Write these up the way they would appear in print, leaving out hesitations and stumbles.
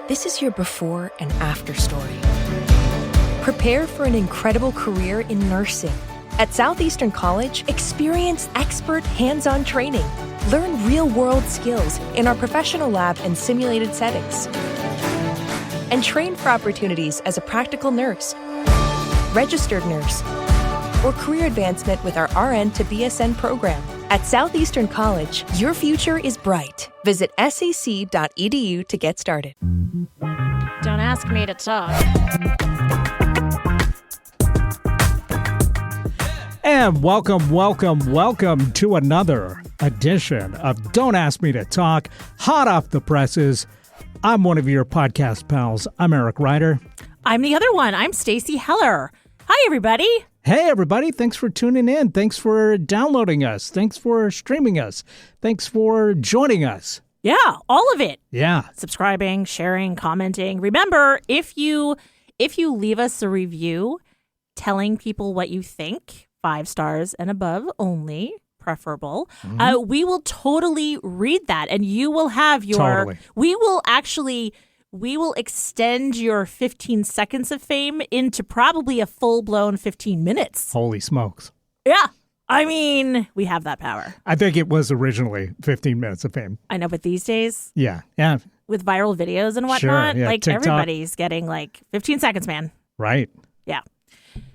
This is your before and after story. Prepare for an incredible career in nursing. At Southeastern College, experience expert hands-on training. Learn real-world skills in our professional lab and simulated settings. And train for opportunities as a practical nurse, registered nurse, or career advancement with our RN to BSN program. At Southeastern College, your future is bright. Visit sec.edu to get started. Don't ask me to talk. And welcome to another edition of Don't Ask Me to Talk, hot off the presses. I'm one of your podcast pals. I'm Eric Ryder. I'm the other one. I'm Stacy Heller. Hi, everybody. Hey, everybody. Thanks for tuning in. Thanks for downloading us. Thanks for streaming us. Thanks for joining us. Yeah, all of it. Yeah. Subscribing, sharing, commenting. Remember, if you leave us a review telling people what you think, 5 stars and above only, preferable, we will totally read that, and you will have your... Totally. We will extend your 15 seconds of fame into probably a full-blown 15 minutes. Holy smokes. Yeah. I mean, we have that power. I think it was originally 15 minutes of fame. I know, but these days... Yeah. With viral videos and whatnot, sure, yeah, like TikTok. Everybody's getting like 15 seconds, man. Right. Yeah.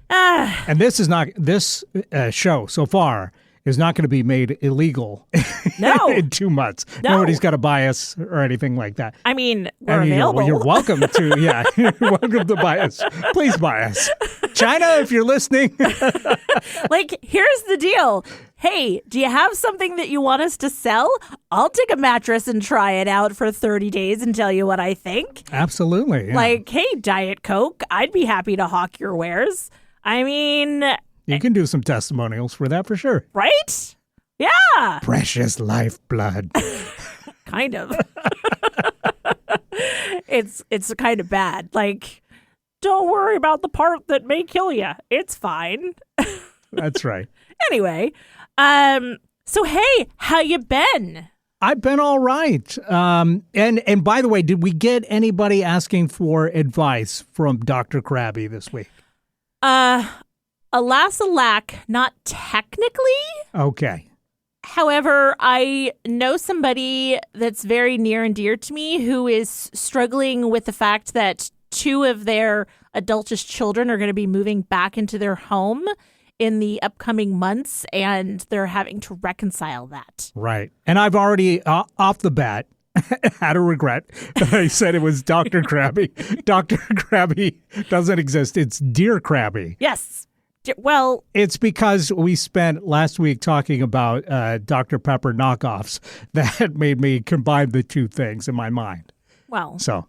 And this show so far is not going to be made illegal in 2 months. No. Nobody's got a bias or anything like that. I mean, we're available. You're welcome to, you're welcome to buy us. Please buy us. China, if you're listening. Like, here's the deal. Hey, do you have something that you want us to sell? I'll take a mattress and try it out for 30 days and tell you what I think. Absolutely. Yeah. Like, hey, Diet Coke, I'd be happy to hawk your wares. I mean... You can do some testimonials for that for sure. Right? Yeah. Precious lifeblood. Kind of. It's kind of bad. Like, don't worry about the part that may kill you. It's fine. That's right. Anyway, so hey, how you been? I've been all right. And by the way, did we get anybody asking for advice from Dr. Krabby this week? Alas, alack, not technically. Okay. However, I know somebody that's very near and dear to me who is struggling with the fact that 2 of their adultish children are going to be moving back into their home in the upcoming months, and they're having to reconcile that. Right. And I've already, off the bat, had a regret. I said it was Dr. Krabby. Dr. Krabby doesn't exist. It's Dear Krabby. Yes. Well, it's because we spent last week talking about Dr. Pepper knockoffs that made me combine the 2 things in my mind. Well, so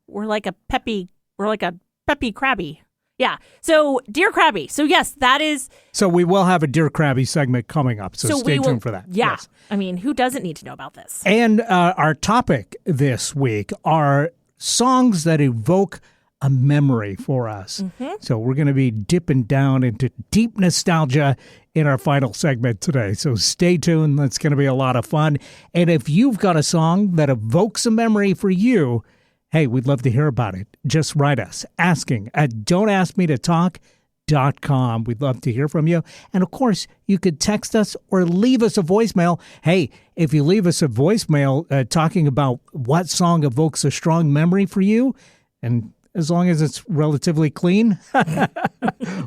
we're like a peppy Krabby. Yeah. So, Dear Krabby. So, yes, that is. So, we will have a Dear Krabby segment coming up. So stay tuned for that. Yeah. Yes. I mean, who doesn't need to know about this? And our topic this week are songs that evoke a memory for us. Mm-hmm. So, we're going to be dipping down into deep nostalgia in our final segment today. So, stay tuned. That's going to be a lot of fun. And if you've got a song that evokes a memory for you, hey, we'd love to hear about it. Just write us asking at don'taskmetotalk.com. We'd love to hear from you. And of course, you could text us or leave us a voicemail. Hey, if you leave us a voicemail talking about what song evokes a strong memory for you, and as long as it's relatively clean,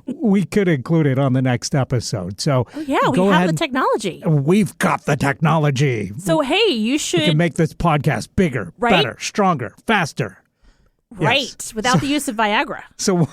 we could include it on the next episode. So we have the technology. We've got the technology. So, hey, you should... We can make this podcast bigger, better, stronger, faster. Right, yes. Without the use of Viagra. So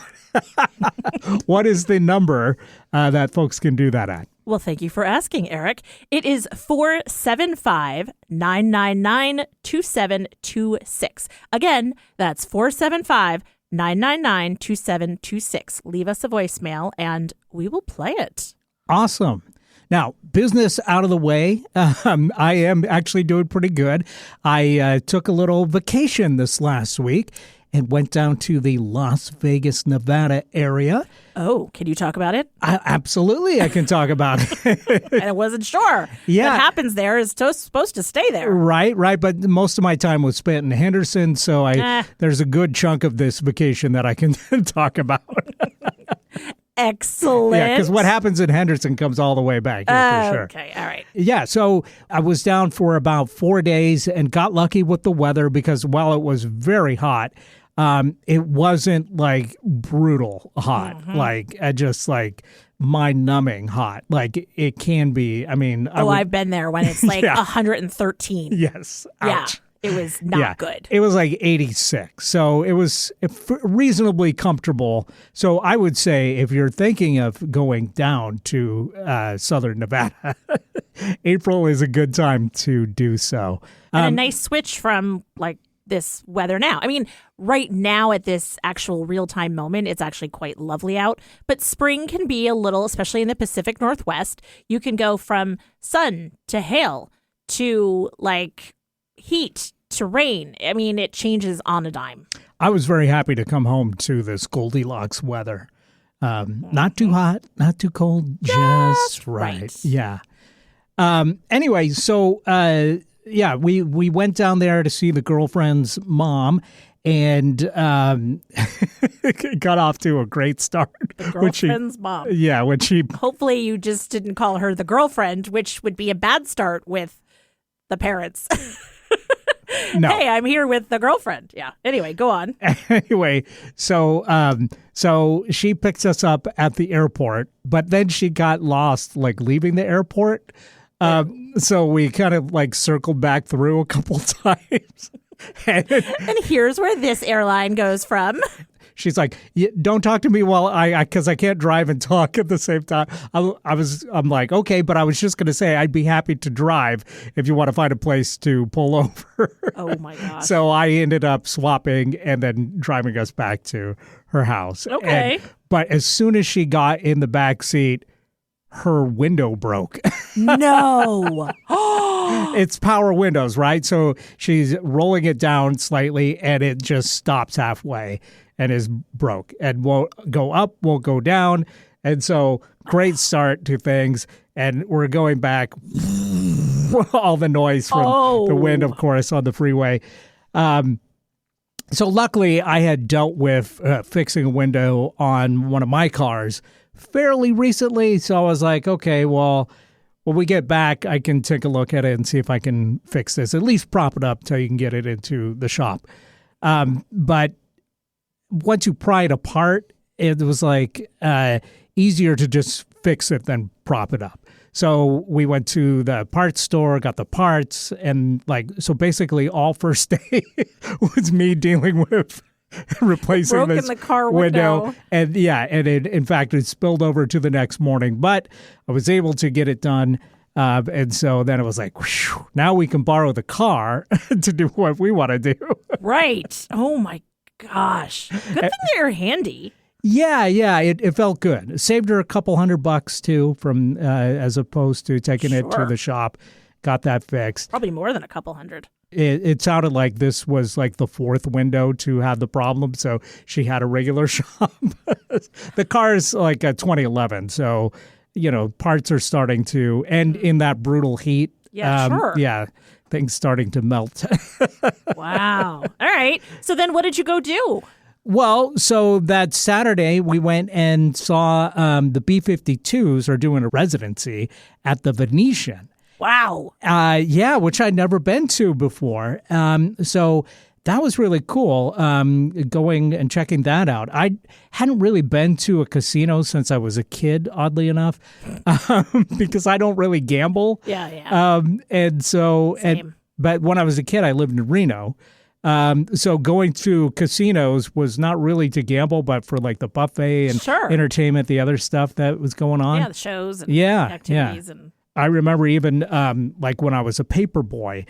what is the number that folks can do that at? Well, thank you for asking, Eric. It is 475-999-2726. Again, that's 475-999-2726. Leave us a voicemail, and we will play it. Awesome. Now, business out of the way, I am actually doing pretty good. I took a little vacation this last week, and went down to the Las Vegas, Nevada area. Oh, can you talk about it? Absolutely, I can talk about it. And I wasn't sure. Yeah. What happens there is supposed to stay there. Right. But most of my time was spent in Henderson, so there's a good chunk of this vacation that I can talk about. Excellent. Yeah, because what happens in Henderson comes all the way back here for sure. Okay, all right. Yeah, so I was down for about 4 days and got lucky with the weather because while it was very hot, it wasn't like brutal hot, like just like mind-numbing hot. Like it can be. I mean, I've been there when it's like 113. Yes. Ouch. Yeah. It was not good. It was like 86. So it was reasonably comfortable. So I would say if you're thinking of going down to southern Nevada, April is a good time to do so. And a nice switch from like this weather now. I mean, right now at this actual real-time moment, it's actually quite lovely out. But spring can be a little, especially in the Pacific Northwest, you can go from sun to hail to like heat to rain. I mean, it changes on a dime. I was very happy to come home to this Goldilocks weather. Not too hot, not too cold, just right. Yeah. Anyway, so we went down there to see the girlfriend's mom and got off to a great start. The girlfriend's mom. Yeah, when she... Hopefully you just didn't call her the girlfriend, which would be a bad start with the parents. No. Hey, I'm here with the girlfriend. Yeah. Anyway, go on. Anyway, so she picks us up at the airport, but then she got lost, like leaving the airport. So we kind of like circled back through a couple times. And here's where this airline goes from. She's like, don't talk to me while because I can't drive and talk at the same time. I'm like, okay, but I was just going to say I'd be happy to drive if you want to find a place to pull over. Oh my gosh. So I ended up swapping and then driving us back to her house. Okay. But as soon as she got in the back seat, her window broke. No. It's power windows, right? So she's rolling it down slightly and it just stops halfway and is broke and won't go up, won't go down. And so great start to things. And we're going back, all the noise from the wind, of course, on the freeway. So luckily I had dealt with fixing a window on one of my cars fairly recently. So I was like, okay, well, when we get back, I can take a look at it and see if I can fix this, at least prop it up till you can get it into the shop. But once you pry it apart, it was like easier to just fix it than prop it up. So we went to the parts store, got the parts, and so basically all first day was me dealing with replacing broken this the car window. And in fact, it spilled over to the next morning, but I was able to get it done. And so then it was like, whew, now we can borrow the car to do what we want to do. Right. Oh my gosh. Good thing they're handy. Yeah, it felt good. It saved her a couple $100 too from as opposed to taking it to the shop. Got that fixed. Probably more than a couple $100. It sounded like this was like the fourth window to have the problem, so she had a regular shop. The car is like a 2011, so parts are starting to, and in that brutal heat. Yeah, sure. Yeah, things starting to melt. Wow. All right. So then what did you go do? Well, so that Saturday we went and saw the B-52s are doing a residency at the Venetian. Wow. Yeah, which I'd never been to before. So that was really cool, going and checking that out. I hadn't really been to a casino since I was a kid, oddly enough, because I don't really gamble. Yeah. And so, Same. But when I was a kid, I lived in Reno. So going to casinos was not really to gamble, but for like the buffet and entertainment, the other stuff that was going on. Yeah, the shows and activities. And I remember even like when I was a paper boy,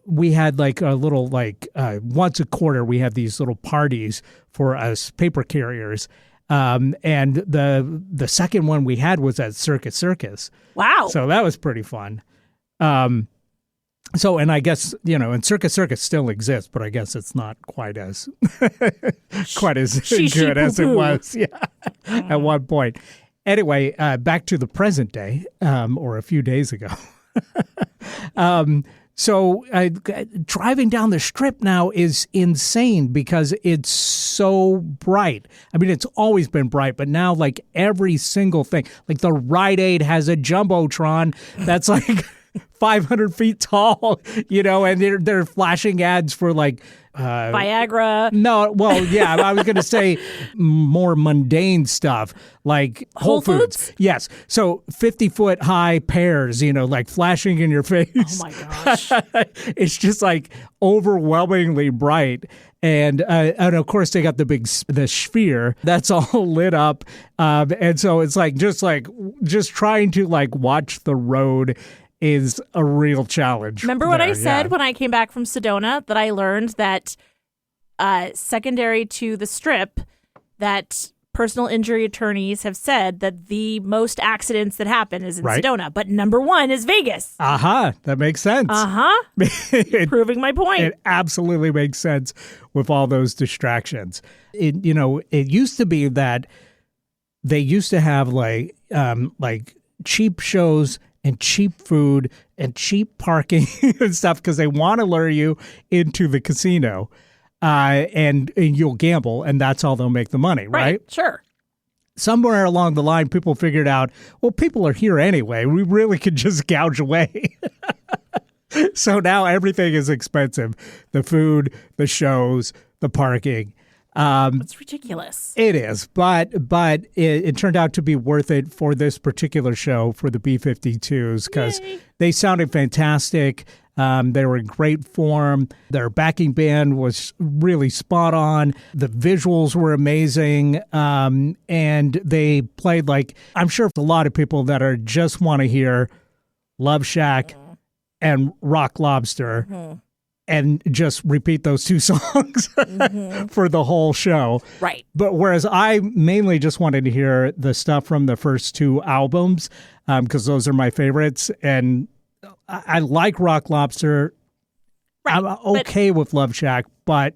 we had like a little once a quarter we had these little parties for us paper carriers. And the second one we had was at Circus. Wow. So that was pretty fun. So, and I guess, and Circus Circus still exists, but I guess it's not quite as good as it was at one point. Anyway, back to the present day, or a few days ago. So driving down the Strip now is insane because it's so bright. I mean, it's always been bright, but now like every single thing, like the Rite Aid has a Jumbotron that's like 500 feet tall, and they're flashing ads for like Viagra. No, well, yeah, I was going to say more mundane stuff like Whole Foods. Yes. So 50-foot high pears, like flashing in your face. Oh my gosh. It's just like overwhelmingly bright. And of course they got the sphere that's all lit up. And so it's like just trying to like watch the road is a real challenge. Remember what I said when I came back from Sedona, that I learned that secondary to the Strip, that personal injury attorneys have said that the most accidents that happen is in Sedona, but number one is Vegas. That makes sense. Proving my point. It absolutely makes sense with all those distractions. It used to be that they used to have like cheap shows and cheap food and cheap parking and stuff because they want to lure you into the casino and you'll gamble, and that's how they'll make the money, right? Sure. Somewhere along the line, people figured out, well, people are here anyway. We really could just gouge away. So now everything is expensive. The food, the shows, the parking. It's ridiculous. It is, but it turned out to be worth it for this particular show for the B-52s because they sounded fantastic. They were in great form. Their backing band was really spot on. The visuals were amazing, and they played like I'm sure a lot of people that are just want to hear Love Shack and Rock Lobster. And just repeat those two songs for the whole show. Right. But whereas I mainly just wanted to hear the stuff from the first two albums, because those are my favorites. And I like Rock Lobster. Right. I'm okay with Love Shack, but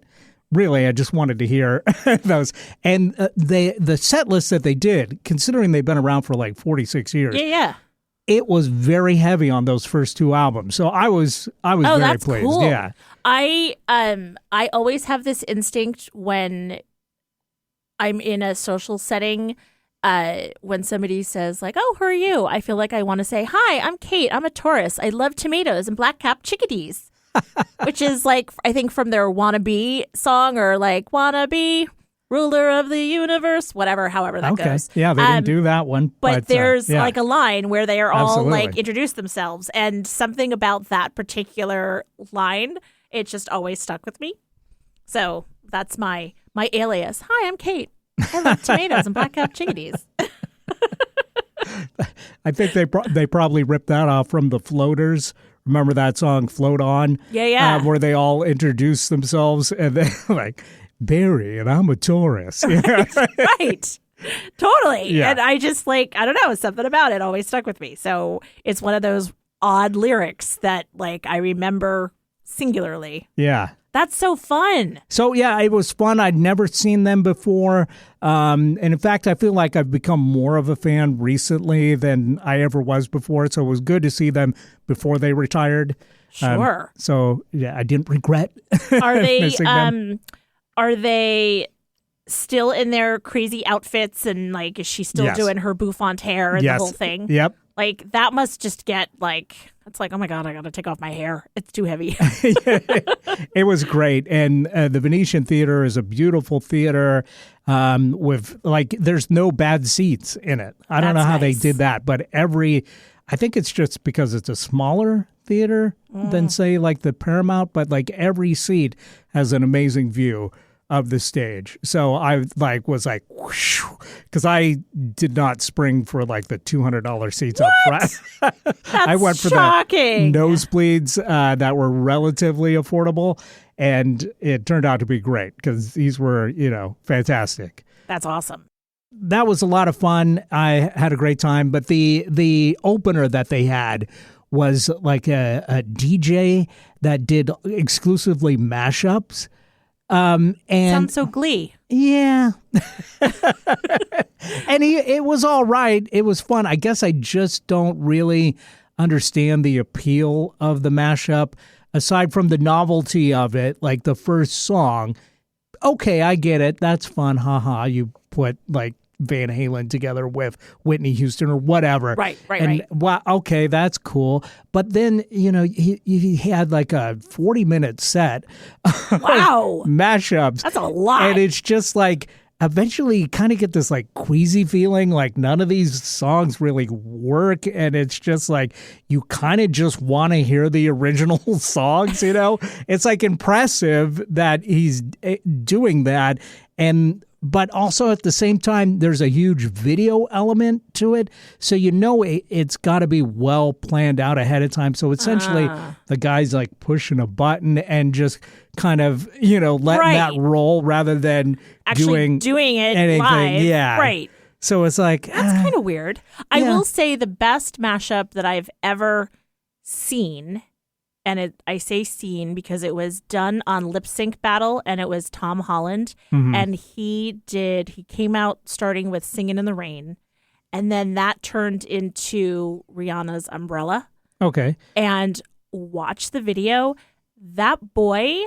really I just wanted to hear those. And the set list that they did, considering they've been around for like 46 years. Yeah. It was very heavy on those first two albums. So I was very pleased. Cool. Yeah. I always have this instinct when I'm in a social setting, when somebody says like, "Oh, who are you?" I feel like I want to say, "Hi, I'm Kate. I'm a Taurus. I love tomatoes and black-capped chickadees." Which is like, I think from their Wannabe song, or like Wannabe ruler of the universe, however that goes. Yeah, they didn't do that one. But there's like a line where they are all Absolutely. like introduce themselves, and something about that particular line, it just always stuck with me. So that's my alias. Hi, I'm Kate. I love tomatoes and black-capped chickadees. I think they probably ripped that off from the Floaters. Remember that song, Float On? Yeah. Where they all introduce themselves and then like, Barry, and I'm a Taurus. Right. Totally. Yeah. And I just I don't know, something about it always stuck with me. So it's one of those odd lyrics that I remember singularly. Yeah. That's so fun. So, yeah, it was fun. I'd never seen them before. And in fact, I feel like I've become more of a fan recently than I ever was before. So it was good to see them before they retired. Sure. So, yeah, I didn't regret Are they missing them. Are they still in their crazy outfits, and is she still doing her bouffant hair and the whole thing? Yep. That must just get it's oh my God, I got to take off my hair. It's too heavy. It was great. And the Venetian Theater is a beautiful theater with there's no bad seats in it. I don't know how they did that, but I think it's just because it's a smaller theater than say the Paramount, but every seat has an amazing view of the stage. So I was whoosh, because I did not spring for the $200 seats up front. I went for shocking. the nosebleeds that were relatively affordable, and it turned out to be great because these were, fantastic. That's awesome. That was a lot of fun. I had a great time, but the opener that they had was like a DJ that did exclusively mashups. And Sounds so Glee. yeah. And it was all right. It was fun. I guess I just don't really understand the appeal of the mashup aside from the novelty of it, like the first song. Okay, I get it. That's fun. Haha. You put like Van Halen together with Whitney Houston or whatever. Right. And wow, okay, that's cool. But then, he had like a 40-minute set. Wow. Mashups. That's a lot. And it's just like, eventually you kind of get this like queasy feeling, like none of these songs really work. And it's just like, you kind of just want to hear the original songs, It's like impressive that he's doing that. But also at the same time, there's a huge video element to it. So it's got to be well planned out ahead of time. So essentially, the guy's like pushing a button and just kind of, letting that roll rather than actually doing it anything. live. Yeah. Right. So it's like... That's kind of weird. I will say the best mashup that I've ever seen... And I say seen because it was done on Lip Sync Battle, and it was Tom Holland. Mm-hmm. And he came out starting with Singin' in the Rain. And then that turned into Rihanna's Umbrella. Okay. And watch the video. That boy,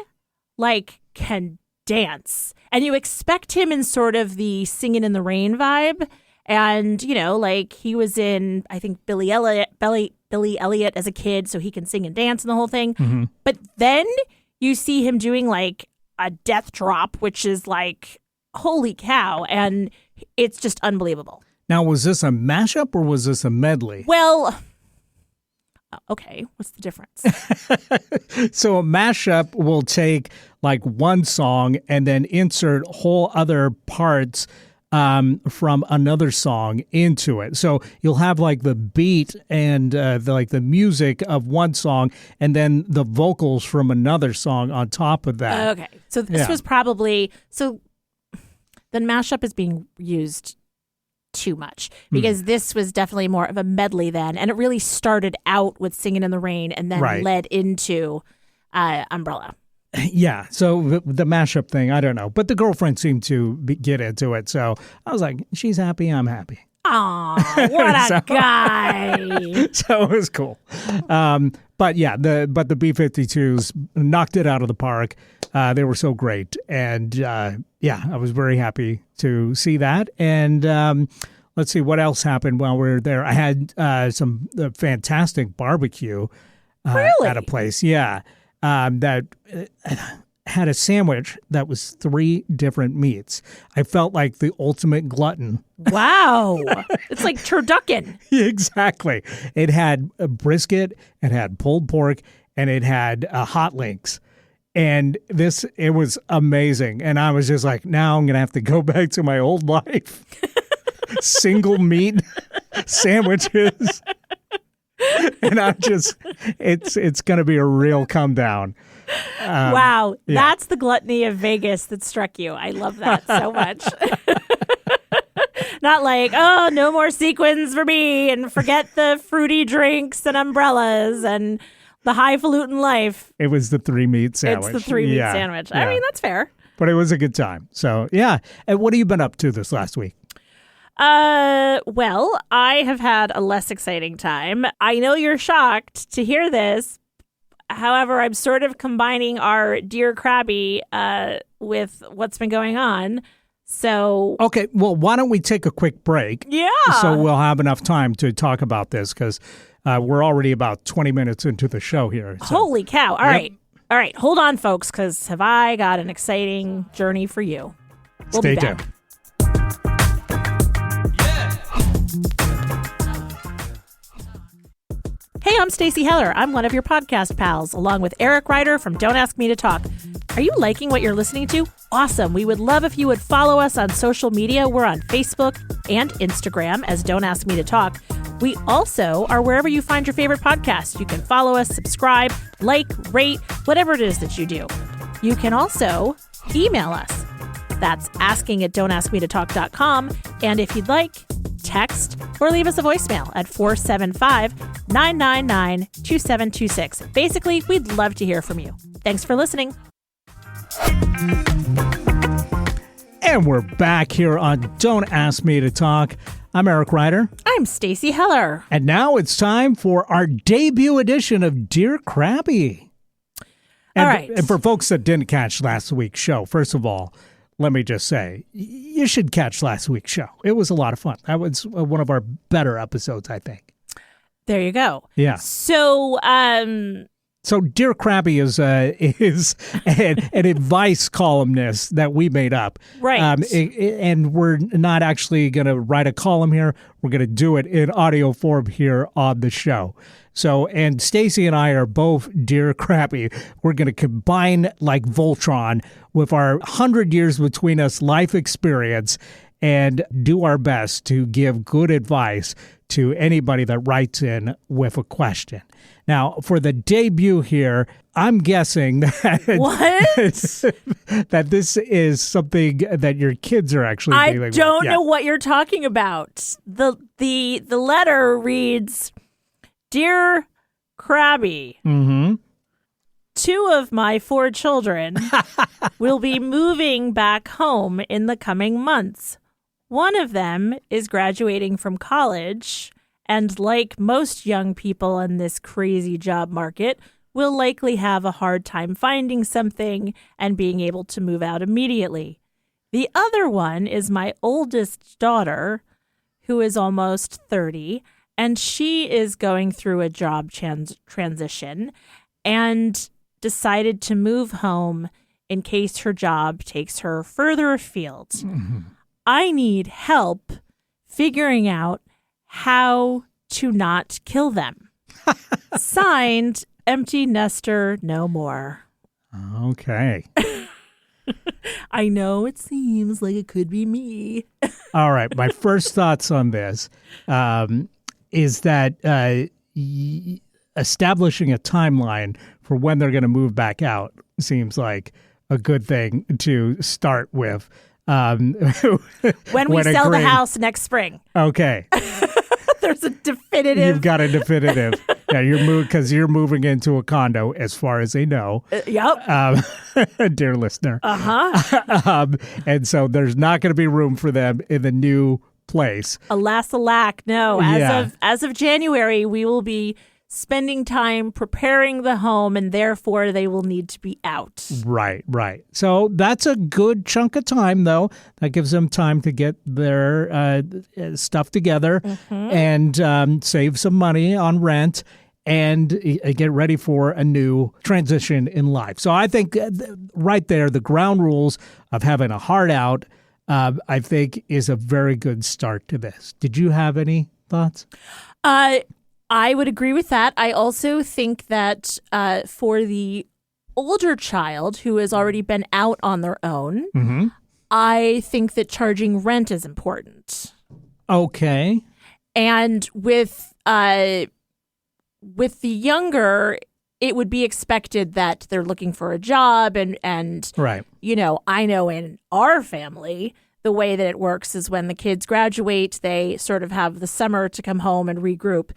can dance. And you expect him in sort of the Singin' in the Rain vibe. And, he was in, I think, Billy Elliot as a kid, so he can sing and dance and the whole thing. Mm-hmm. But then you see him doing a death drop, which is holy cow. And it's just unbelievable. Now, was this a mashup or was this a medley? Well, okay. What's the difference? So a mashup will take one song and then insert whole other parts from another song into it. So you'll have the beat and the music of one song and then the vocals from another song on top of that. Okay. So this was probably... So then mashup is being used too much because this was definitely more of a medley then. And it really started out with Singin' in the Rain and then led into Umbrella. Yeah, so the mashup thing, I don't know. But the girlfriend seemed to get into it. So I was like, she's happy, I'm happy. Aw, what a guy. So it was cool. But yeah, the B-52s knocked it out of the park. They were so great. And I was very happy to see that. And let's see what else happened while we were there. I had some fantastic barbecue at a place. Yeah. That had a sandwich that was 3 different meats. I felt like the ultimate glutton. Wow. It's like turducken. Exactly. It had a brisket, it had pulled pork, and it had hot links. And it was amazing. And I was just like, now I'm going to have to go back to my old life. Single meat sandwiches. And it's going to be a real come down. Wow. Yeah. That's the gluttony of Vegas that struck you. I love that so much. Not no more sequins for me and forget the fruity drinks and umbrellas and the highfalutin life. It was the 3-meat sandwich. It's the 3-meat sandwich. Yeah. I mean, that's fair. But it was a good time. So, yeah. And what have you been up to this last week? Well, I have had a less exciting time. I know you're shocked to hear this. However, I'm sort of combining our Dear Krabby with what's been going on. So, okay, well, why don't we take a quick break? Yeah. So we'll have enough time to talk about this because we're already about 20 minutes into the show here. So. Holy cow. All right. Hold on, folks, because have I got an exciting journey for you. We'll Stay be back. tuned. Hey, I'm Stacey Heller. I'm one of your podcast pals, along with Eric Ryder from Don't Ask Me to Talk. Are you liking what you're listening to? Awesome. We would love if you would follow us on social media. We're on Facebook and Instagram as Don't Ask Me to Talk. We also are wherever you find your favorite podcasts. You can follow us, subscribe, rate, whatever it is that you do. You can also email us. That's asking@don'taskmetotalk.com. And if you'd like, text or leave us a voicemail at 475-999-2726. Basically, we'd love to hear from you. Thanks for listening. And we're back here on Don't Ask Me to Talk. I'm Eric Ryder. I'm Stacey Heller. And now it's time for our debut edition of Dear Krabby. All right. And for folks that didn't catch last week's show, first of all, let me just say, you should catch last week's show. It was a lot of fun. That was one of our better episodes, I think. There you go. Yeah. So, Dear Krabby is an advice columnist that we made up. Right. And we're not actually going to write a column here. We're going to do it in audio form here on the show. So, and Stacey and I are both Dear Krabby. We're going to combine like Voltron with our 100 years between us life experience and do our best to give good advice to anybody that writes in with a question. Now, for the debut here, I'm guessing that that this is something that your kids are actually dealing with. I don't know what you're talking about. The letter reads, Dear Krabby, 2 of my 4 children will be moving back home in the coming months. One of them is graduating from college, and like most young people in this crazy job market, will likely have a hard time finding something and being able to move out immediately. The other one is my oldest daughter, who is almost 30, and she is going through a job transition and decided to move home in case her job takes her further afield. Mm-hmm. I need help figuring out how to not kill them. Signed, Empty Nester No More. Okay. I know it seems like it could be me. All right. My first thoughts on this is that establishing a timeline for when they're going to move back out seems like a good thing to start with. When we sell the house next spring. Okay. There's a definitive. You've got a definitive. Yeah, you're moving into a condo, as far as they know. Yep. Dear listener. Uh-huh. And so there's not going to be room for them in the new place. Alas, alack, no. As of January, we will be spending time preparing the home, and therefore they will need to be out. Right. So that's a good chunk of time, though. That gives them time to get their stuff together and save some money on rent and get ready for a new transition in life. So I think right there, the ground rules of having a heart out, I think, is a very good start to this. Did you have any thoughts? I would agree with that. I also think that for the older child who has already been out on their own, I think that charging rent is important. Okay. And with the younger, it would be expected that they're looking for a job and right. You know, I know in our family, the way that it works is when the kids graduate, they sort of have the summer to come home and regroup.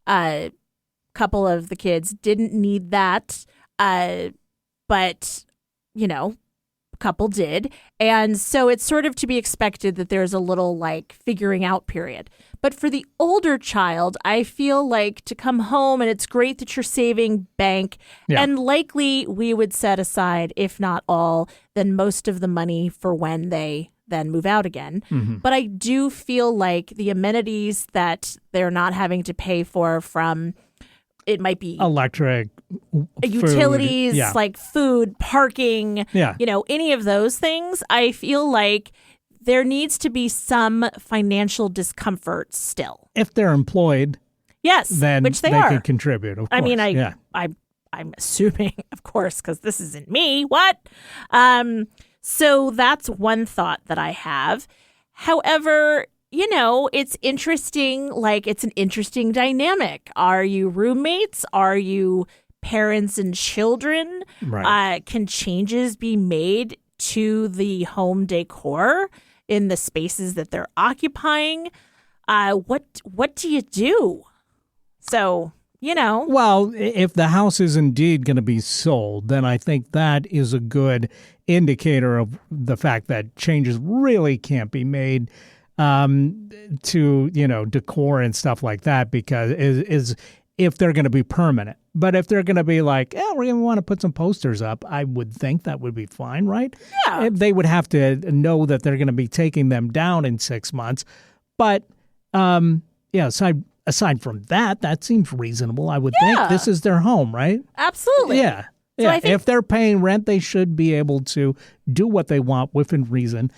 A couple of the kids didn't need that, but, you know, a couple did. And so it's sort of to be expected that there's a little like figuring out period. But for the older child, I feel like to come home and it's great that you're saving bank and likely we would set aside, if not all, then most of the money for when they then move out again. But I do feel like the amenities that they're not having to pay for from, it might be electric, utilities, like food, parking, you know, any of those things. I feel like there needs to be some financial discomfort still. If they're employed, then which they can contribute, of course. I mean, I'm assuming, of course, because this isn't me. What? So that's one thought that I have. However, you know, it's interesting, like it's an interesting dynamic. Are you roommates? Are you parents and children? Right. Can changes be made to the home decor in the spaces that they're occupying? what do you do? So, Well, if the house is indeed going to be sold, then I think that is a good indicator of the fact that changes really can't be made to, decor and stuff like that, because is if they're going to be permanent. But if they're going to be like, we're going to want to put some posters up, I would think that would be fine, right? Yeah. They would have to know that they're going to be taking them down in 6 months. But, aside from that seems reasonable, I would think. This is their home, right? Absolutely. Yeah. So Yeah. I think, if they're paying rent, they should be able to do what they want within reason.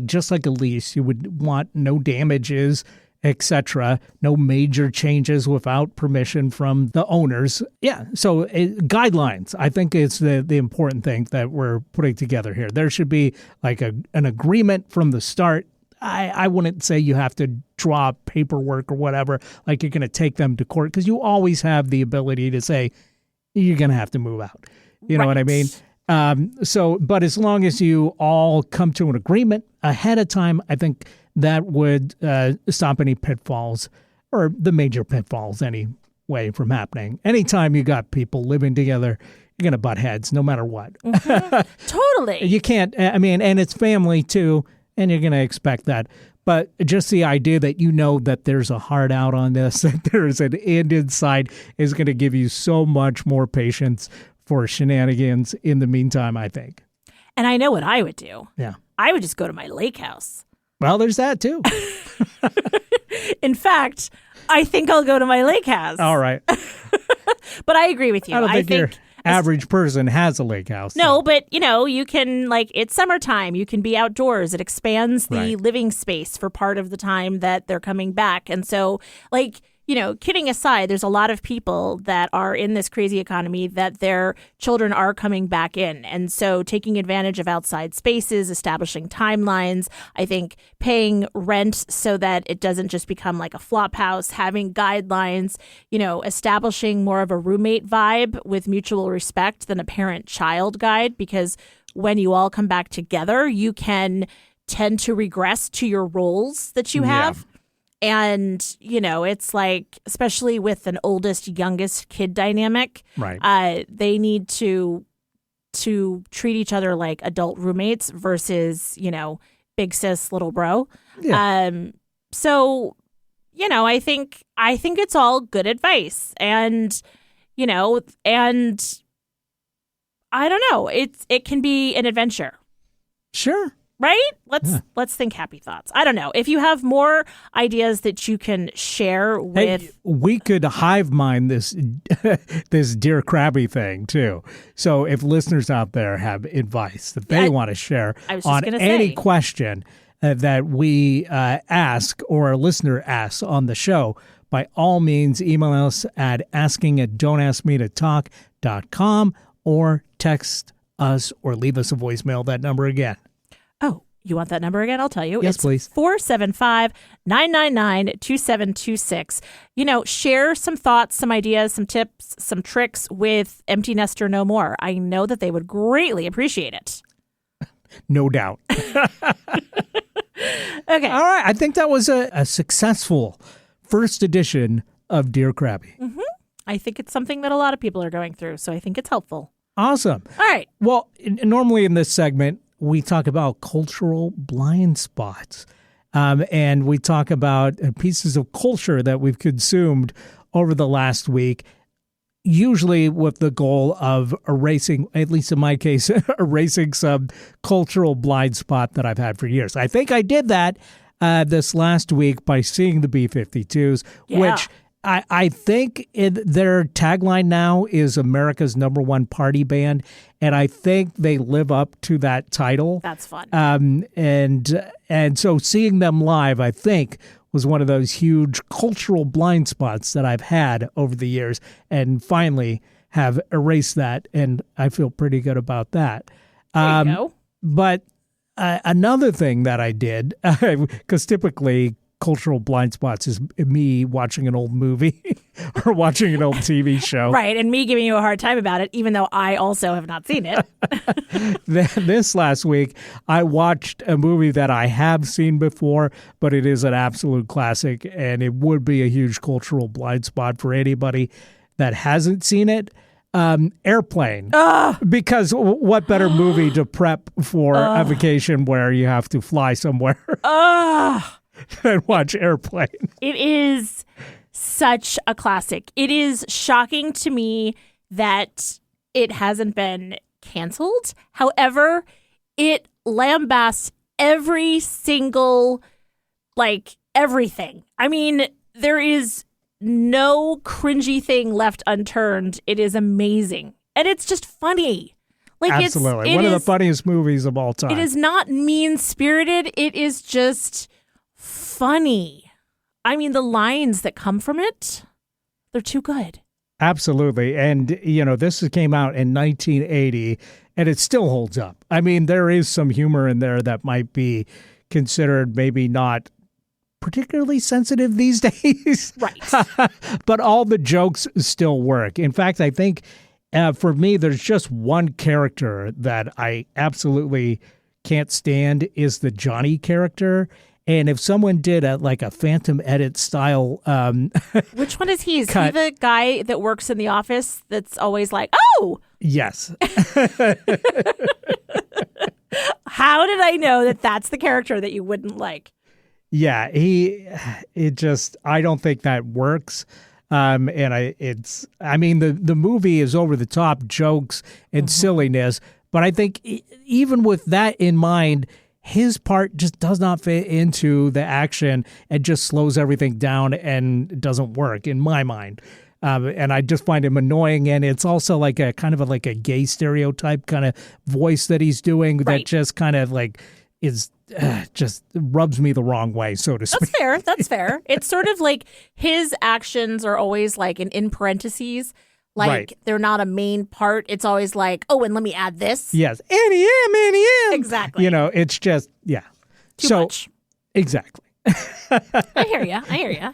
Just like a lease, you would want no damages, etc., no major changes without permission from the owners. Yeah. So guidelines, I think, is the important thing that we're putting together here. There should be like an agreement from the start. I wouldn't say you have to draw paperwork or whatever, like you're going to take them to court, because you always have the ability to say you're going to have to move out. You know what I mean? But as long as you all come to an agreement ahead of time, I think that would stop any pitfalls, or the major pitfalls anyway, from happening. Anytime you got people living together, you're going to butt heads no matter what. Mm-hmm. Totally. You can't, and it's family too, and you're going to expect that. But just the idea that that there's a hard out on this, that there's an end inside, is going to give you so much more patience for shenanigans in the meantime, I think. And I know what I would do. Yeah. I would just go to my lake house. Well, there's that too. In fact, I think I'll go to my lake house. All right. But I agree with you. I don't think your average person has a lake house. No, but you can, it's summertime. You can be outdoors. It expands the living space for part of the time that they're coming back. And so, kidding aside, there's a lot of people that are in this crazy economy that their children are coming back in. And so taking advantage of outside spaces, establishing timelines, I think paying rent so that it doesn't just become like a flop house, having guidelines, establishing more of a roommate vibe with mutual respect than a parent-child guide, because when you all come back together, you can tend to regress to your roles that you have. Yeah. And, it's like, especially with an oldest, youngest kid dynamic, right? They need to treat each other like adult roommates versus, big sis, little bro. Yeah. So, I think it's all good advice. And, and I don't know, it can be an adventure. Sure. Right? Let's think happy thoughts. I don't know. If you have more ideas that you can share with... Hey, we could hive mind this Dear Krabby thing, too. So if listeners out there have advice that they want to share on any question that we ask or a listener asks on the show, by all means, email us at asking@don'taskmetotalk.com or text us or leave us a voicemail. That number again. Oh, you want that number again? I'll tell you. Yes, it's please. 475-999-2726. Share some thoughts, some ideas, some tips, some tricks with Empty Nester No More. I know that they would greatly appreciate it. No doubt. Okay. All right. I think that was a successful first edition of Dear Krabby. Mm-hmm. I think it's something that a lot of people are going through, so I think it's helpful. Awesome. All right. Well, normally in this segment, we talk about cultural blind spots, and we talk about pieces of culture that we've consumed over the last week, usually with the goal of erasing, at least in my case, erasing some cultural blind spot that I've had for years. I think I did that this last week by seeing the B-52s, which I think their tagline now is America's #1 party band, and I think they live up to that title. That's fun. And so seeing them live, I think, was one of those huge cultural blind spots that I've had over the years, and finally have erased that, and I feel pretty good about that. There you go. But another thing that I did, because typically cultural blind spots is me watching an old movie or watching an old TV show. Right, and me giving you a hard time about it, even though I also have not seen it. This last week, I watched a movie that I have seen before, but it is an absolute classic, and it would be a huge cultural blind spot for anybody that hasn't seen it. Airplane. Because what better movie to prep for a vacation where you have to fly somewhere than watch Airplane? It is such a classic. It is shocking to me that it hasn't been canceled. However, it lambasts every single, everything. I mean, there is no cringy thing left unturned. It is amazing. And it's just funny. Absolutely. One of the funniest movies of all time. It is not mean-spirited. It is just funny. I mean, the lines that come from it, they're too good. Absolutely. And, this came out in 1980, and it still holds up. I mean, there is some humor in there that might be considered maybe not particularly sensitive these days. Right. But all the jokes still work. In fact, I think for me, there's just one character that I absolutely can't stand is the Johnny character. And if someone did a Phantom Edit style... Which one is he? Is he the guy that works in the office that's always like, oh! Yes. How did I know that that's the character that you wouldn't like? Yeah, I don't think that works. The movie is over the top jokes and silliness, but I think even with that in mind, his part just does not fit into the action and just slows everything down and doesn't work in my mind. And I just find him annoying, and it's also like a kind of a gay stereotype kind of voice that he's doing that just kind of is just rubs me the wrong way, so to speak. That's fair. It's sort of like his actions are always in parentheses. They're not a main part. It's always and let me add this. Yes. Annie M. Exactly. It's just, yeah. Too much. Exactly. I hear you.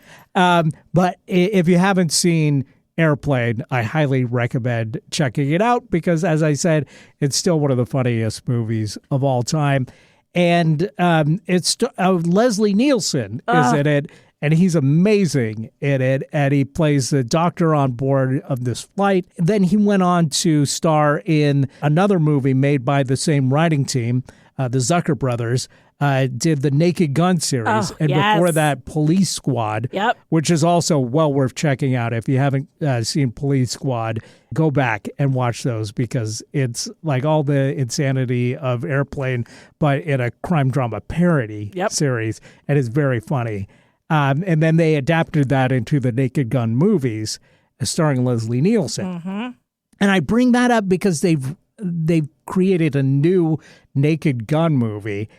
But if you haven't seen Airplane, I highly recommend checking it out because, as I said, it's still one of the funniest movies of all time. And it's Leslie Nielsen is in it, and he's amazing in it. And he plays the doctor on board of this flight. Then he went on to star in another movie made by the same writing team, the Zucker brothers. Did the Naked Gun series, before that, Police Squad, which is also well worth checking out. If you haven't seen Police Squad, go back and watch those because it's like all the insanity of Airplane, but in a crime drama parody series, and it's very funny. And then they adapted that into the Naked Gun movies, starring Leslie Nielsen. And I bring that up because they've created a new Naked Gun movie.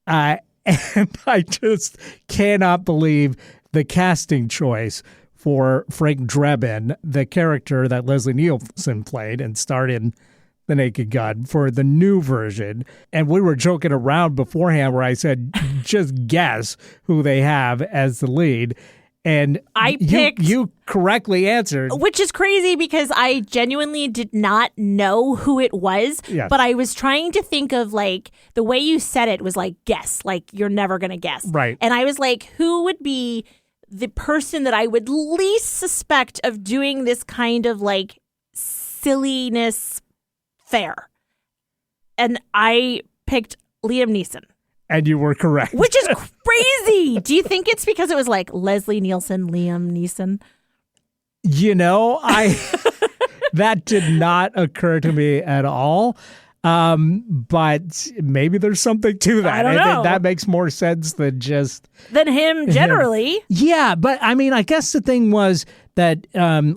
And I just cannot believe the casting choice for Frank Drebin, the character that Leslie Nielsen played and starred in The Naked Gun, for the new version. And we were joking around beforehand where I said, just guess who they have as the lead. And I picked... You correctly answered. Which is crazy because I genuinely did not know who it was. Yes. But I was trying to think of the way you said it was guess. You're never going to guess. Right. And I was like, who would be the person that I would least suspect of doing this kind of silliness fair? And I picked Liam Neeson. And you were correct. Which is crazy. Do you think it's because it was Leslie Nielsen, Liam Neeson? That did not occur to me at all. But maybe there's something to that. I don't know. That makes more sense than just... Than him generally. Yeah, but I mean, I guess the thing was that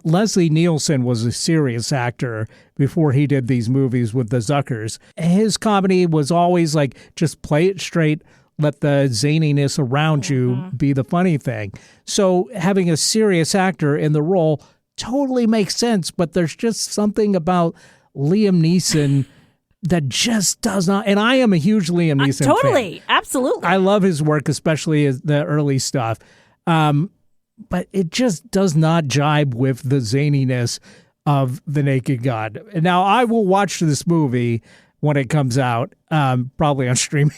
Leslie Nielsen was a serious actor before he did these movies with the Zuckers. His comedy was always just play it straight, let the zaniness around you be the funny thing. So having a serious actor in the role totally makes sense, but there's just something about Liam Neeson that just does not. And I am a huge Liam Neeson fan. Totally. Absolutely. I love his work, especially the early stuff. But it just does not jibe with the zaniness of The Naked God. And now I will watch this movie when it comes out, probably on streaming.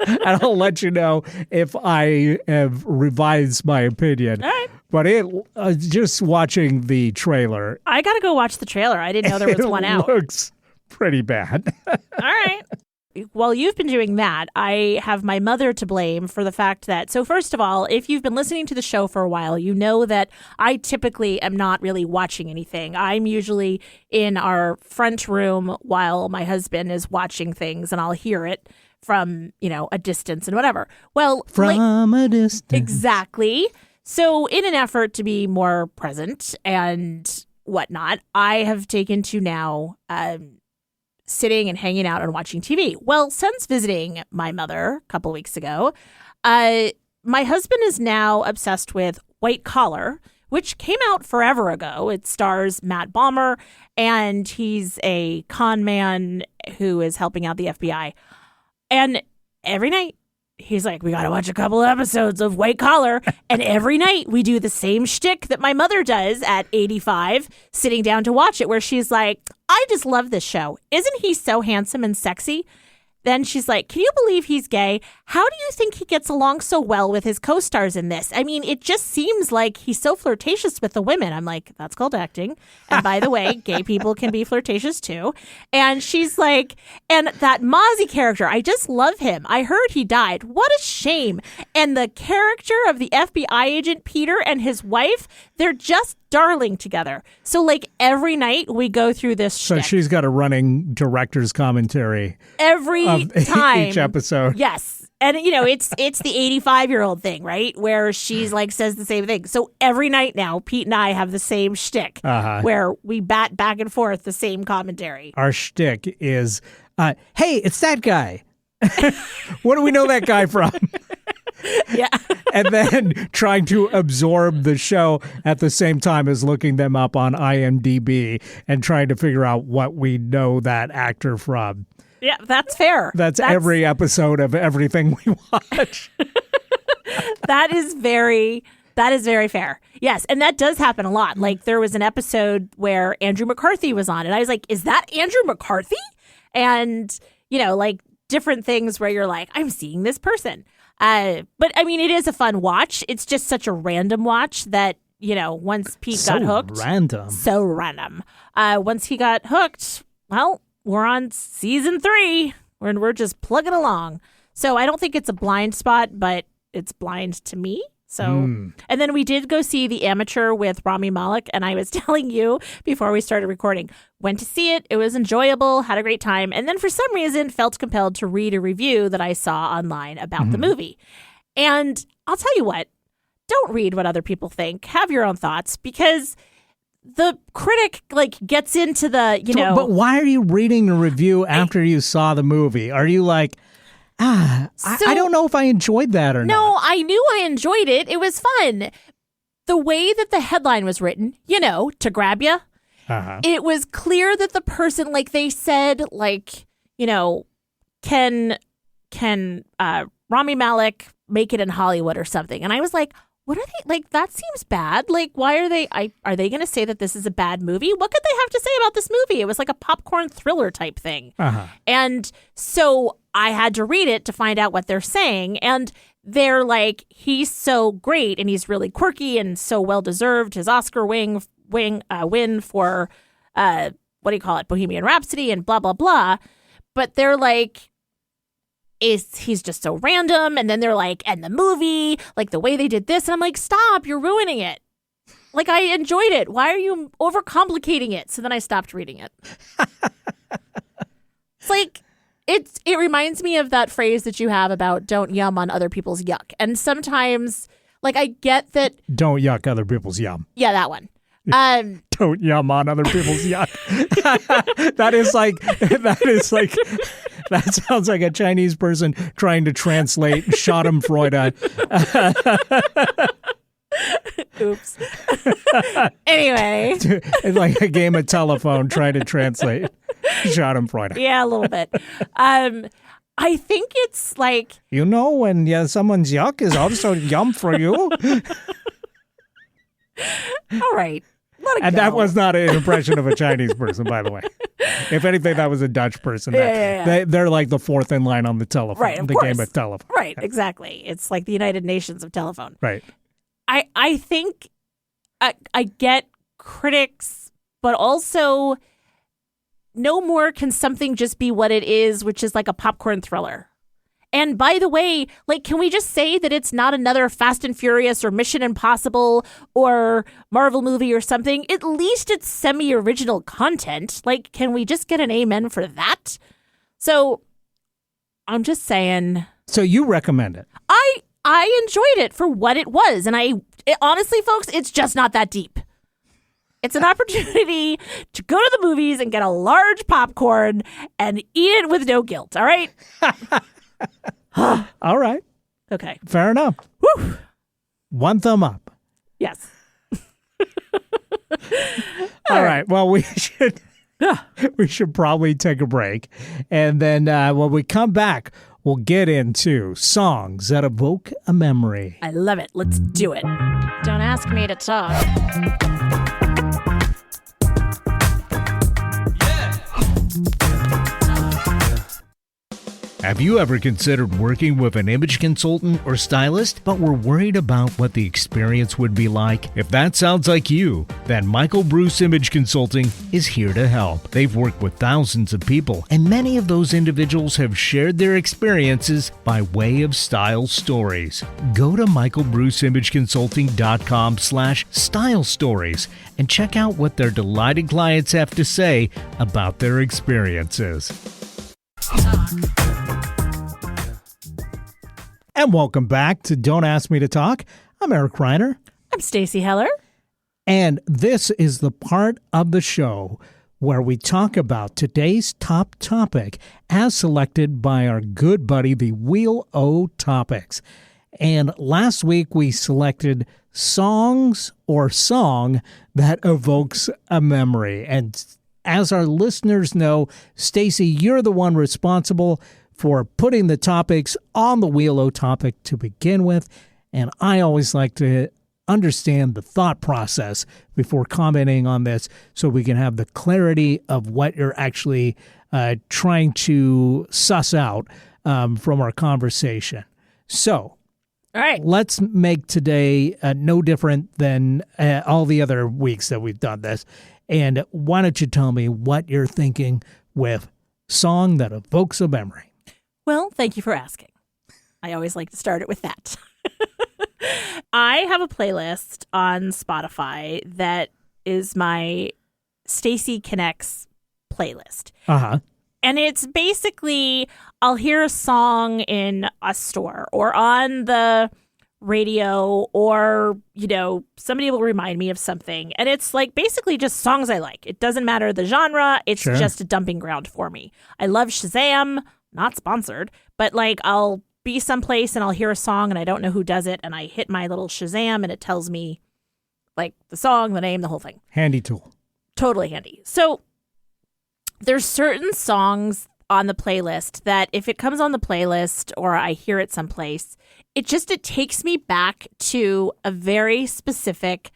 And I'll let you know if I have revised my opinion. All right. But just watching the trailer. I got to go watch the trailer. I didn't know there was one out. It looks pretty bad. All right. While you've been doing that, I have my mother to blame for the fact that, so first of all, if you've been listening to the show for a while, you know that I typically am not really watching anything. I'm usually in our front room while my husband is watching things, and I'll hear it from, a distance and whatever. Well, from a distance. Exactly. So in an effort to be more present and whatnot, I have taken to now sitting and hanging out and watching TV. Well, since visiting my mother a couple weeks ago, my husband is now obsessed with White Collar, which came out forever ago. It stars Matt Bomer, and he's a con man who is helping out the FBI. And every night, he's like, we got to watch a couple episodes of White Collar. And every night we do the same shtick that my mother does at 85, sitting down to watch it, where she's like, I just love this show. Isn't he so handsome and sexy? Then she's like, can you believe he's gay? How do you think he gets along so well with his co-stars in this? I mean, it just seems like he's so flirtatious with the women. I'm like, that's called acting. And by the way, gay people can be flirtatious too. And she's like, and that Mozzie character, I just love him. I heard he died. What a shame. And the character of the FBI agent Peter and his wife, they're just darling together. So like every night we go through this So shtick. she's got a running director's commentary Every time. each episode. Yes. And it's the 85-year-old thing, right? Where she's like says the same thing. So every night now, Pete and I have the same shtick where we bat back and forth the same commentary. Our shtick is, hey, it's that guy. What do we know that guy from? Yeah. And then trying to absorb the show at the same time as looking them up on IMDb and trying to figure out what we know that actor from. Yeah, that's fair. That's every episode of everything we watch. That is very fair. Yes, and that does happen a lot. Like there was an episode where Andrew McCarthy was on, and I was like, is that Andrew McCarthy? And, like different things where you're like, I'm seeing this person. But I mean, it is a fun watch. It's just such a random watch that, once Pete got hooked. So random. Once he got hooked, well, we're on season 3 and we're just plugging along. So I don't think it's a blind spot, but it's blind to me. So, and then we did go see The Amateur with Rami Malek. And I was telling you before we started recording, went to see it. It was enjoyable, had a great time. And then for some reason felt compelled to read a review that I saw online about the movie. And I'll tell you what, don't read what other people think. Have your own thoughts, because the critic gets into the, But why are you reading a review after you saw the movie? Are you like, I don't know if I enjoyed that or not. No, I knew I enjoyed it. It was fun. The way that the headline was written, to grab you, it was clear that the person, they said, can Rami Malek make it in Hollywood or something? And I was like, what are they, that seems bad. Why are they going to say that this is a bad movie? What could they have to say about this movie? It was like a popcorn thriller type thing. And so I had to read it to find out what they're saying. And they're like, he's so great and he's really quirky and so well-deserved. His Oscar win for, Bohemian Rhapsody and blah, blah, blah. But they're like, he's just so random. And then they're like, and the movie, the way they did this. And I'm like, stop, you're ruining it. I enjoyed it. Why are you overcomplicating it? So then I stopped reading it. It's it reminds me of that phrase that you have about don't yum on other people's yuck. And sometimes, I get that. Don't yuck other people's yum. Yeah, that one. Don't yum on other people's yuck. That sounds like a Chinese person trying to translate Schadenfreude. Oops. Anyway. It's like a game of telephone trying to translate Schadenfreude. Yeah, a little bit. I think it's like... You know when someone's yuck is also yum for you? All right. Let it And go. that was not an impression of a Chinese person, by the way. If anything, that was a Dutch person. Yeah. They're like the fourth in line on the telephone. Right, of the course. game of telephone. Right, exactly. It's like the United Nations of telephone. Right. I think I get critics, but also no more can something just be what it is, which is like a popcorn thriller. And by the way, like, can we just say that it's not another Fast and Furious or Mission Impossible or Marvel movie or something? At least it's semi-original content. Like, can we just get an amen for that? So I'm just saying. So you recommend it? I enjoyed it for what it was. And honestly, folks, it's just not that deep. It's an opportunity to go to the movies and get a large popcorn and eat it with no guilt. All right? All right. Okay. Fair enough. Whew. One thumb up. Yes. All right. Well, we should probably take a break. And then when we come back, we'll get into songs that evoke a memory. I love it. Let's do it. Don't ask me to talk. Have you ever considered working with an image consultant or stylist, but were worried about what the experience would be like? If that sounds like you, then Michael Bruce Image Consulting is here to help. They've worked with thousands of people, and many of those individuals have shared their experiences by way of style stories. Go to michaelbruceimageconsulting.com/style stories and check out what their delighted clients have to say about their experiences. And welcome back to Don't Ask Me to Talk. I'm Eric Reiner. I'm Stacey Heller. And this is the part of the show where we talk about today's top topic as selected by our good buddy, the Wheel O Topics. And last week we selected songs or song that evokes a memory. And as our listeners know, Stacey, you're the one responsible for putting the topics on the Wheel O Topic to begin with. And I always like to understand the thought process before commenting on this so we can have the clarity of what you're actually trying to suss out from our conversation. So, all right, let's make today no different than all the other weeks that we've done this. And why don't you tell me what you're thinking with song that evokes a memory? Well, thank you for asking. I always like to start it with that. I have a playlist on Spotify that is my Stacey Connects playlist. Uh-huh. And it's basically, I'll hear a song in a store or on the radio or, somebody will remind me of something. And it's like basically just songs I like. It doesn't matter the genre. It's just a dumping ground for me. I love Shazam. Not sponsored, but like I'll be someplace and I'll hear a song and I don't know who does it. And I hit my little Shazam and it tells me like the song, the name, the whole thing. Handy tool. Totally handy. So there's certain songs on the playlist that if it comes on the playlist or I hear it someplace, it takes me back to a very specific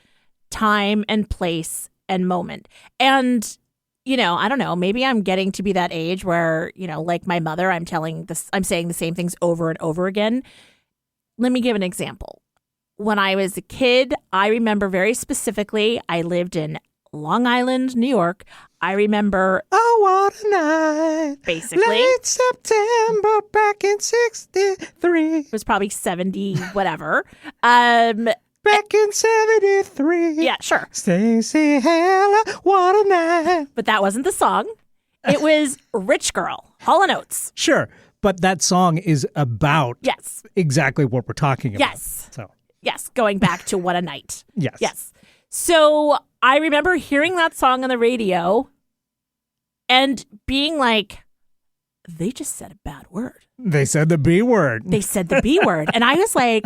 time and place and moment. And I don't know, maybe I'm getting to be that age where, like my mother, I'm saying the same things over and over again. Let me give an example. When I was a kid, I remember very specifically, I lived in Long Island, New York. I remember... Oh, what a night. Basically. Late September back in 63. It was probably 70, whatever. Back in 73. Yeah, sure. Stacey Heller, what a night. But that wasn't the song. It was Rich Girl, Hall & Oates. Sure, but that song is about exactly what we're talking about. Yes. So. Yes, going back to What a Night. Yes. Yes. So I remember hearing that song on the radio and being like, they just said a bad word. They said the B word. They said the B word. And I was like...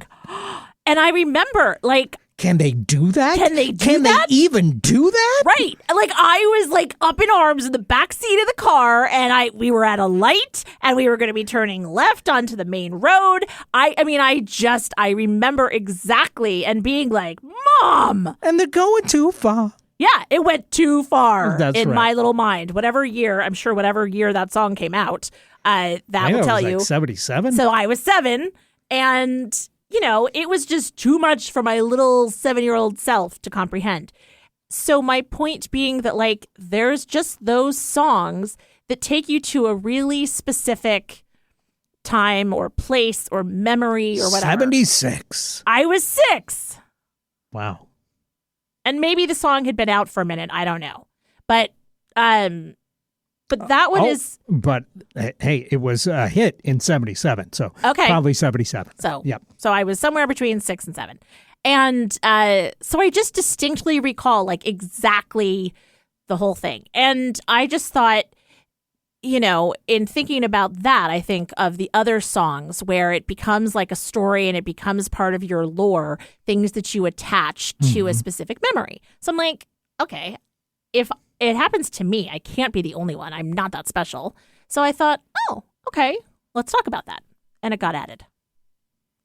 And I remember, like... Can they do that? Can they do Can that? they even do that? Right. Like I was like up in arms in the back seat of the car, and we were at a light and we were going to be turning left onto the main road. I remember exactly and being like, Mom. And they're going too far. Yeah, it went too far in right. my little mind. Whatever year that song came out, that will tell you. 77? So I was 7, and, it was just too much for my little 7-year-old self to comprehend. So my point being that, like, there's just those songs that take you to a really specific time or place or memory or whatever. 76. I was 6. Wow. And maybe the song had been out for a minute. I don't know. But that one is... But, hey, it was a hit in 77, so okay. Probably 77. So, yep. So I was somewhere between 6 and 7. And so I just distinctly recall, like, exactly the whole thing. And I just thought, in thinking about that, I think of the other songs where it becomes like a story and it becomes part of your lore, things that you attach to a specific memory. So I'm like, okay, if it happens to me, I can't be the only one. I'm not that special. So I thought, oh, okay, let's talk about that. And it got added.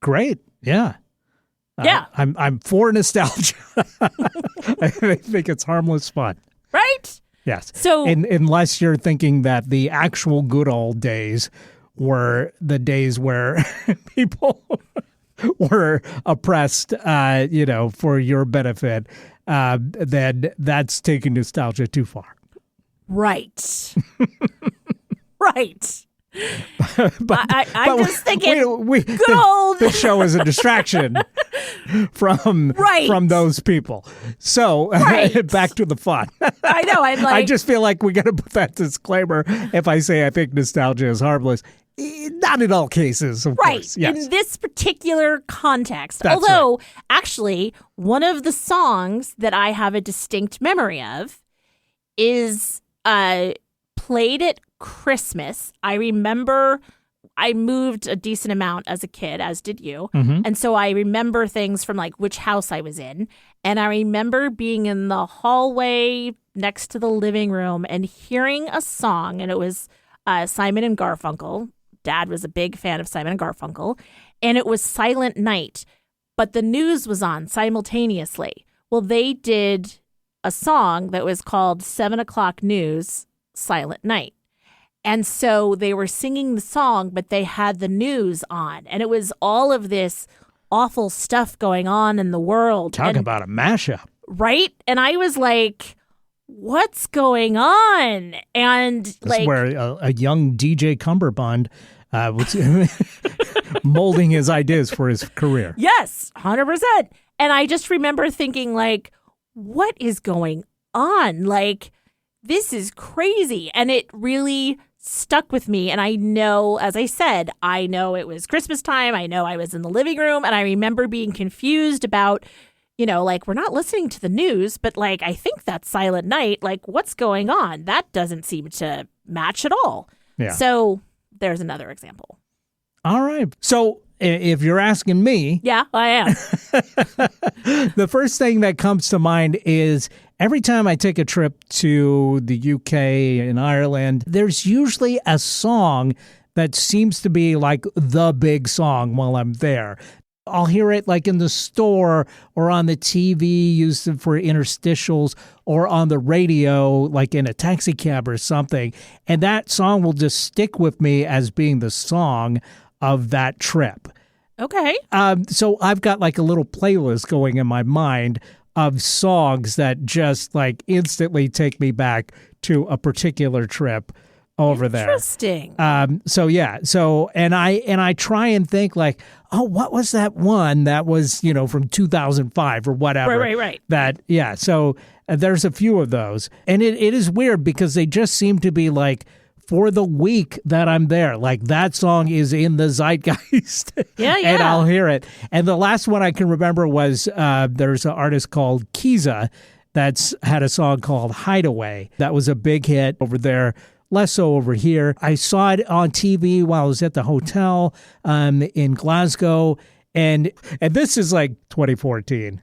Great. Yeah. Yeah. I'm for nostalgia. I think it's harmless fun. Right? Yes. So, unless you're thinking that the actual good old days were the days where people were oppressed, for your benefit, then that's taking nostalgia too far. Right. Right. I'm just thinking, good old. This show is a distraction from those people. So back to the fun. I know. I'm like, I just feel like we got to put that disclaimer. If I say I think nostalgia is harmless, not in all cases, of course. Yes. In this particular context. That's although, actually, one of the songs that I have a distinct memory of is played at Christmas. I remember I moved a decent amount as a kid, as did you. Mm-hmm. And so I remember things from like which house I was in. And I remember being in the hallway next to the living room and hearing a song. And it was Simon and Garfunkel. Dad was a big fan of Simon and Garfunkel. And it was Silent Night. But the news was on simultaneously. Well, they did a song that was called 7 O'Clock News, Silent Night. And so they were singing the song, but they had the news on. And it was all of this awful stuff going on in the world. Talk about a mashup. Right? And I was like, what's going on? And this like, is where a young DJ Cumberbund was molding his ideas for his career. Yes, 100%. And I just remember thinking, like, what is going on? Like, this is crazy. And it really stuck with me. And I know, as I said, I know it was Christmas time. I know I was in the living room. And I remember being confused about, like, we're not listening to the news, but like, I think that's Silent Night. Like, what's going on? That doesn't seem to match at all. Yeah. So there's another example. All right. So if you're asking me. Yeah, I am. The first thing that comes to mind is every time I take a trip to the UK and Ireland, there's usually a song that seems to be like the big song while I'm there. I'll hear it like in the store or on the TV used for interstitials or on the radio like in a taxi cab or something. And that song will just stick with me as being the song of that trip. Okay. So I've got like a little playlist going in my mind of songs that just like instantly take me back to a particular trip over there. Interesting. So yeah. So and I try and think like, oh, what was that one that was, from 2005 or whatever. Right. That yeah. So there's a few of those, and it is weird because they just seem to be like for the week that I'm there. Like that song is in the zeitgeist. Yeah. And I'll hear it. And the last one I can remember was there's an artist called Kiza that's had a song called Hideaway. That was a big hit over there. Less so over here. I saw it on TV while I was at the hotel in Glasgow. And this is like 2014.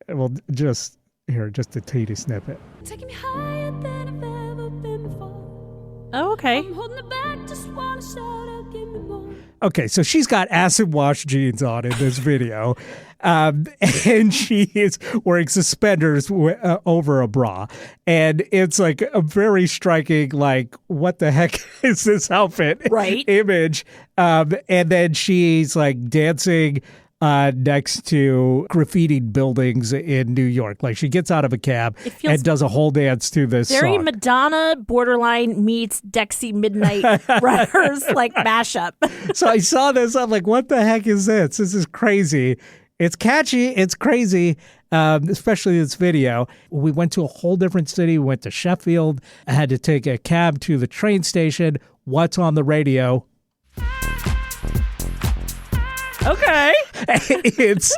Well, just a teeny snippet. Taking me higher than I've ever been before. Oh, okay. I'm holding it back, just wanna shout out, give me more. Okay, so she's got acid wash jeans on in this video, and she is wearing suspenders over a bra, and it's like a very striking, like, what the heck is this outfit? Right. Image, and then she's like dancing next to graffitied buildings in New York. Like she gets out of a cab and does a whole dance to this very song. Madonna borderline meets Dexy Midnight Runners like mashup. So I saw this. I'm like, what the heck is this? This is crazy. It's catchy. It's crazy, especially this video. We went to a whole different city. We went to Sheffield. I had to take a cab to the train station. What's on the radio? Okay. It's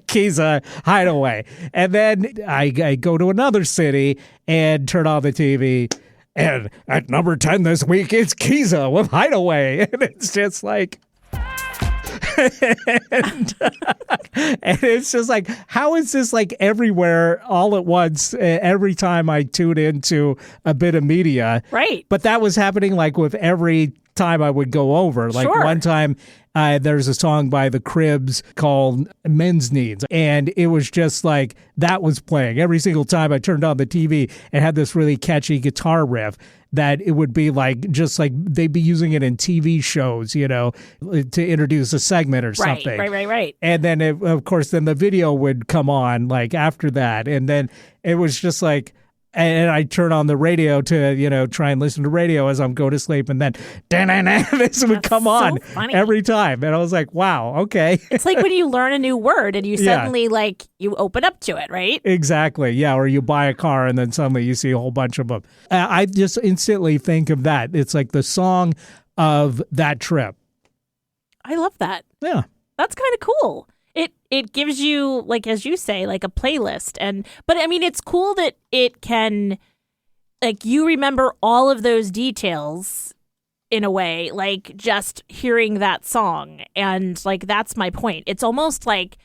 Kiza Hideaway. And then I go to another city and turn on the TV. And at number 10 this week, it's Kiza with Hideaway. And it's just like... and it's just like, how is this like everywhere all at once every time I tune into a bit of media? Right. But that was happening like with every time I would go over. Like Sure. one time there's a song by the Cribs called Men's Needs. And it was just like that was playing every single time I turned on the TV. It had this really catchy guitar riff that it would be like, just like they'd be using it in TV shows, you know, to introduce a segment or something. Right. And then, of course, then the video would come on like after that. And then it was just like, and I turn on the radio to, you know, try and listen to radio as I'm going to sleep. And then this would come on funny. every time. And I was like, wow, okay. It's like when you learn a new word and you suddenly like you open up to it, right? Exactly. Yeah. Or you buy a car and then suddenly you see a whole bunch of them. I just instantly think of that. It's like the song of that trip. I love that. Yeah. That's kind of cool. It gives you, like, as you say, like a playlist. But I mean, it's cool that it can, like, you remember all of those details in a way, like just hearing that song. And like, that's my point. It's almost like,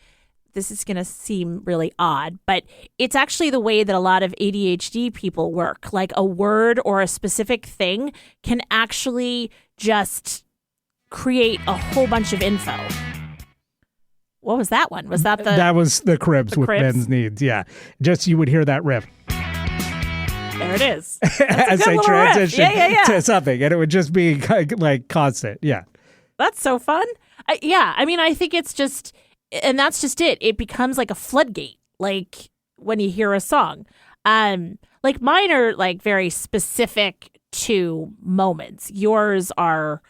this is going to seem really odd, but it's actually the way that a lot of ADHD people work. Like a word or a specific thing can actually just create a whole bunch of info. What was that one? Was that That was the Cribs with Cribs? Men's Needs. Yeah. Just you would hear that riff. There it is. As they little transition riff. to something. And it would just be like constant. Yeah. That's so fun. I mean, I think it's just, and that's just it. It becomes like a floodgate, like when you hear a song. Like mine are like very specific to moments. Yours are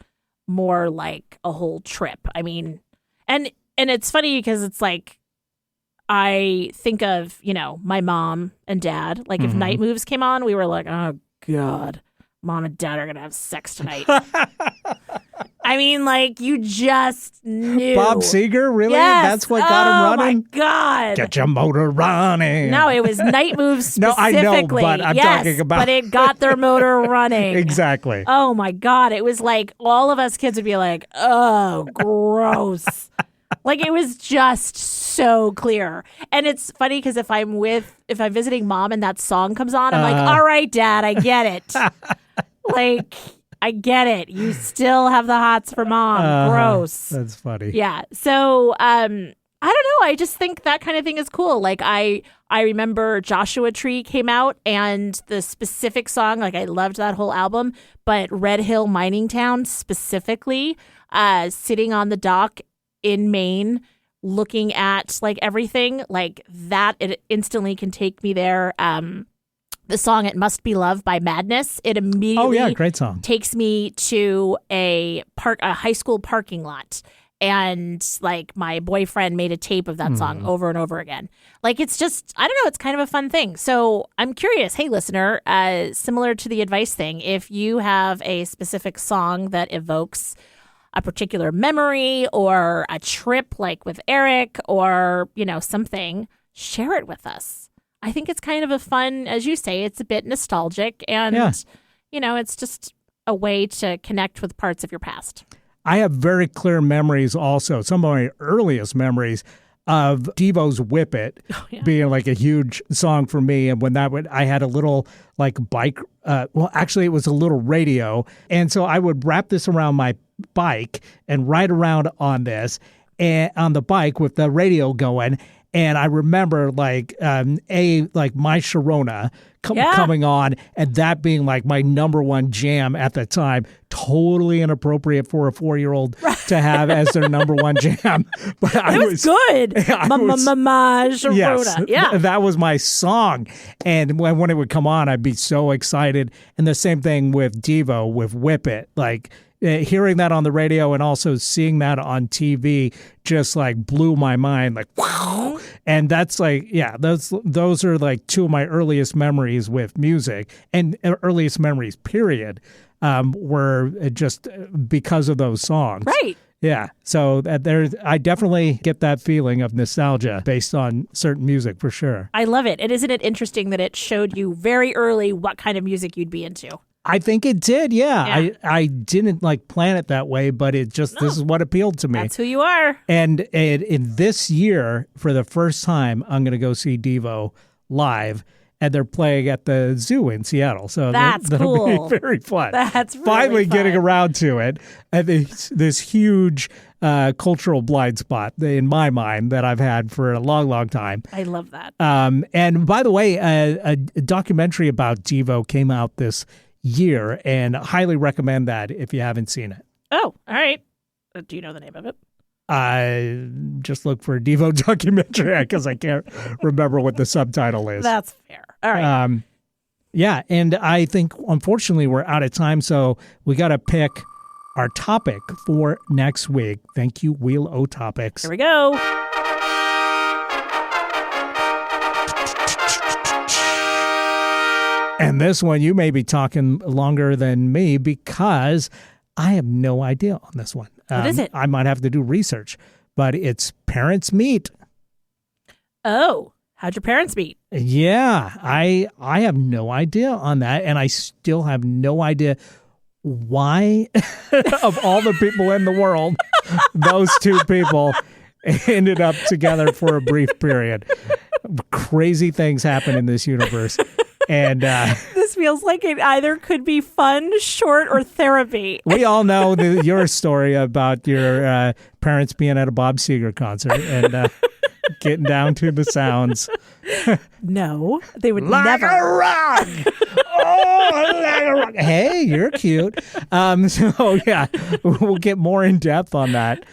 more like a whole trip. I mean, and it's funny because it's like, I think of, you know, my mom and dad. Like if Night Moves came on, we were like, oh God, mom and dad are going to have sex tonight. I mean, like you just knew. Bob Seger, really? Yes. That's what got him running? Oh my God. Get your motor running. No, it was Night Moves No, I specifically. know, but I'm yes, talking about- but it got their motor running. Exactly. Oh my God. It was like all of us kids would be like, oh, gross. Like it was just so clear. And it's funny because if I'm visiting mom and that song comes on, I'm like, all right, Dad, I get it. Like, I get it. You still have the hots for mom. Gross. That's funny. Yeah. So I don't know. I just think that kind of thing is cool. Like I remember Joshua Tree came out and the specific song, like I loved that whole album, but Red Hill Mining Town specifically, sitting on the dock in Maine, looking at like everything like that, it instantly can take me there. The song "It Must Be Love" by Madness, it immediately Great song. takes me to a high school parking lot, and like my boyfriend made a tape of that song over and over again. Like it's just, I don't know, it's kind of a fun thing. So I'm curious, hey listener, similar to the advice thing, if you have a specific song that evokes a particular memory or a trip like with Eric or, you know, something, share it with us. I think it's kind of a fun, as you say, it's a bit nostalgic and, you know, it's just a way to connect with parts of your past. I have very clear memories also. Some of my earliest memories of Devo's Whip It being like a huge song for me. And when I had a little like bike, actually it was a little radio. And so I would wrap this around my bike and ride around on this and on the bike with the radio going. And I remember like My Sharona coming on, and that being like my number one jam at the time. Totally inappropriate for a 4-year-old to have as their number one jam. But it was good. Sharona. Yes, that was my song. And when it would come on, I'd be so excited. And the same thing with Devo, with Whip It. Like, hearing that on the radio and also seeing that on TV just like blew my mind, like wow. And that's like, those are like two of my earliest memories with music, and earliest memories period, were just because of those songs. Right. Yeah. So I definitely get that feeling of nostalgia based on certain music for sure. I love it. And isn't it interesting that it showed you very early what kind of music you'd be into? I think it did, yeah. I didn't like plan it that way, but it just, this is what appealed to me. That's who you are. And in this year, for the first time, I'm going to go see Devo live, and they're playing at the zoo in Seattle. So that'll cool. be very fun. That's really finally fun. Getting around to it. And this huge cultural blind spot in my mind that I've had for a long, long time. I love that. And by the way, a documentary about Devo came out this year, and I highly recommend that if you haven't seen it. Oh, all right. Do you know the name of it? I just look for a Devo documentary because I can't remember what the subtitle is. That's fair. All right. Yeah, and I think unfortunately we're out of time, so we got to pick our topic for next week. Thank you, Wheel O Topics. Here we go. And this one, you may be talking longer than me because I have no idea on this one. What is it? I might have to do research, but it's Parents Meet. Oh, how'd your parents meet? Yeah, I have no idea on that, and I still have no idea why, of all the people in the world, those two people ended up together for a brief period. Crazy things happen in this universe. And this feels like it either could be fun, short, or therapy. We all know your story about your parents being at a Bob Seger concert and getting down to the sounds. No, they would like never. A rock. Oh, like a rock. Hey, you're cute. So yeah, we'll get more in depth on that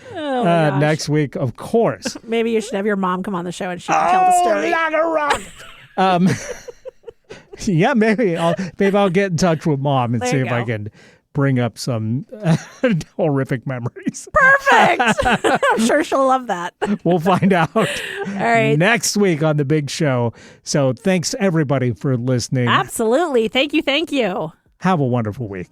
next week, of course. Maybe you should have your mom come on the show and she can tell the story. Like a rock. Yeah, maybe I'll get in touch with Mom and see if I can bring up some horrific memories. Perfect. I'm sure she'll love that. We'll find out All right. next week on The Big Show. So thanks everybody for listening. Absolutely. Thank you. Have a wonderful week.